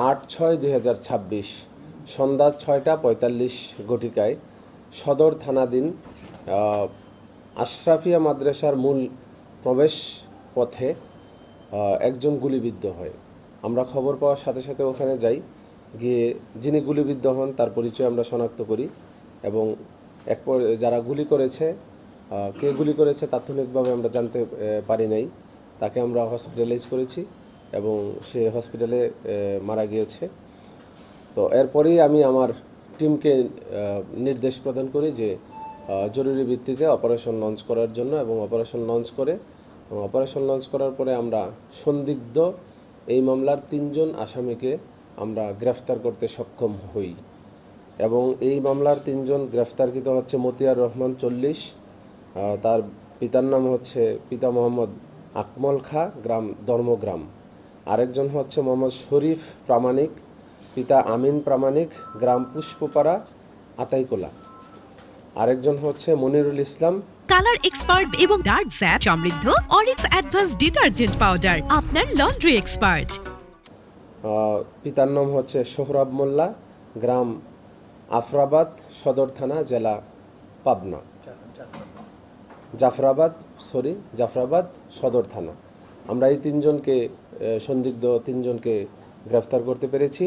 8/6/2026 সন্ধ্যা 6:45 ঘটিকায় সদর থানাধীন আশরাফিয়া মাদ্রাসার মূল প্রবেশ পথে একজন গুলিবিদ্ধ হয়। আমরা খবর পাওয়ার সাথে সাথে ওখানে যাই, গিয়ে যিনি গুলিবিদ্ধ হন তার পরিচয় আমরা শনাক্ত করি এবং যারা গুলি করেছে, কে গুলি করেছে তাৎক্ষণিকভাবে আমরা জানতে পারি নাই। তাকে আমরা হসপিটালাইজ করেছি এবং সে হসপিটালে মারা গিয়েছে। তো এরপরেই আমি আমার টিমকে নির্দেশ প্রদান করি যে জরুরি ভিত্তিতে অপারেশন লঞ্চ করার জন্য, এবং অপারেশন লঞ্চ করার পরে আমরা সন্দিগ্ধ এই মামলার 3 জন আসামিকে আমরা গ্রেফতার করতে সক্ষম হই। এবং এই মামলার 3 জন গ্রেফতারকৃত হচ্ছে মতিয়ার রহমান 40, তার পিতার নাম হচ্ছে পিতা মোহাম্মদ আকমল খা, গ্রাম ধর্মগ্রাম। আরেকজন হচ্ছে মোহাম্মদ শরীফ প্রামাণিক, পিতা আমিন প্রামাণিক, গ্রাম পুষ্পপাড়া আতাইকোলা। আরেকজন হচ্ছে মনিরুল ইসলাম। কালার এক্সপার্ট এবং ডার্ক স্যাপ সমৃদ্ধ অরিক্স অ্যাডভান্স ডিটারজেন্ট পাউডার, আপনার লন্ড্রি এক্সপার্ট। পিতার নাম হচ্ছে সোহরাব মোল্লা, গ্রাম আফরাবাদ, সদর থানা, জেলা পাবনা। জাফরাবাদ সদর থানা। আমরা এই 3 জনকে সন্দিগ্ধ 3 জনকে গ্রেফতার করতে পেরেছি।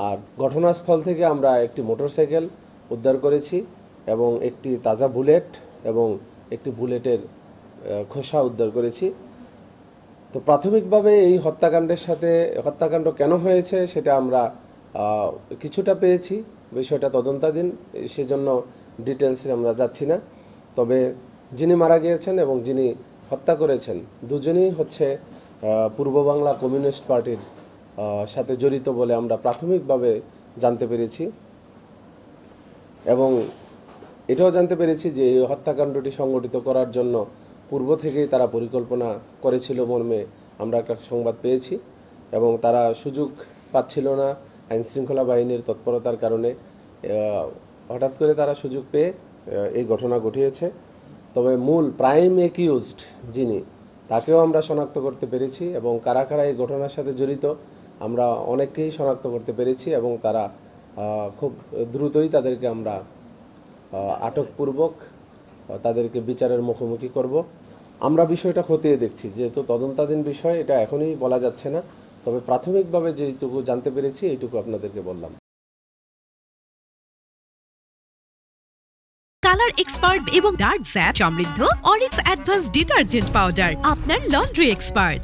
আর ঘটনাস্থল থেকে আমরা একটি মোটরসাইকেল উদ্ধার করেছি এবং একটি তাজা বুলেট এবং একটি বুলেটের খোসা উদ্ধার করেছি। তো প্রাথমিকভাবে এই হত্যাকাণ্ড কেন হয়েছে সেটা আমরা কিছুটা পেয়েছি, বিষয়টা তদন্তাধীন, সেজন্য ডিটেলসে আমরা যাচ্ছি না। তবে যিনি মারা গিয়েছেন এবং যিনি হত্যা করেছেন দুজনেই হচ্ছে পূর্ব বাংলা কমিউনিস্ট পার্টির সাথে জড়িত বলে আমরা প্রাথমিকভাবে জানতে পেরেছি। এবং এটাও জানতে পেরেছি যে এই হত্যাকাণ্ডটি সংগঠিত করার জন্য পূর্ব থেকেই তারা পরিকল্পনা করেছিল মর্মে আমরা একটা সংবাদ পেয়েছি, এবং তারা সুযোগ পাচ্ছিল না আইনশৃঙ্খলা বাহিনীর তৎপরতার কারণে। হঠাৎ করে তারা সুযোগ পেয়ে এই ঘটনা ঘটিয়েছে। তবে মূল প্রাইম অ্যাকিউজড যিনি, তাকেও আমরা শনাক্ত করতে পেরেছি, এবং কারা কারা এই ঘটনার সাথে জড়িত আমরা অনেককেই শনাক্ত করতে পেরেছি, এবং তারা খুব দ্রুতই তাদেরকে আমরা আটকপূর্বক তাদেরকে বিচারের মুখোমুখি করব। আমরা বিষয়টা খতিয়ে দেখছি, যেহেতু তদন্তাধীন বিষয়, এটা এখনই বলা যাচ্ছে না। তবে প্রাথমিকভাবে যেটুকু জানতে পেরেছি এইটুকু আপনাদেরকে বললাম। কালার এক্সপার্ট এবং ডার্ক স্যাপ সমৃদ্ধ অরিক্স অ্যাডভান্স ডিটারজেন্ট পাউডার, আপনার লন্ড্রি এক্সপার্ট।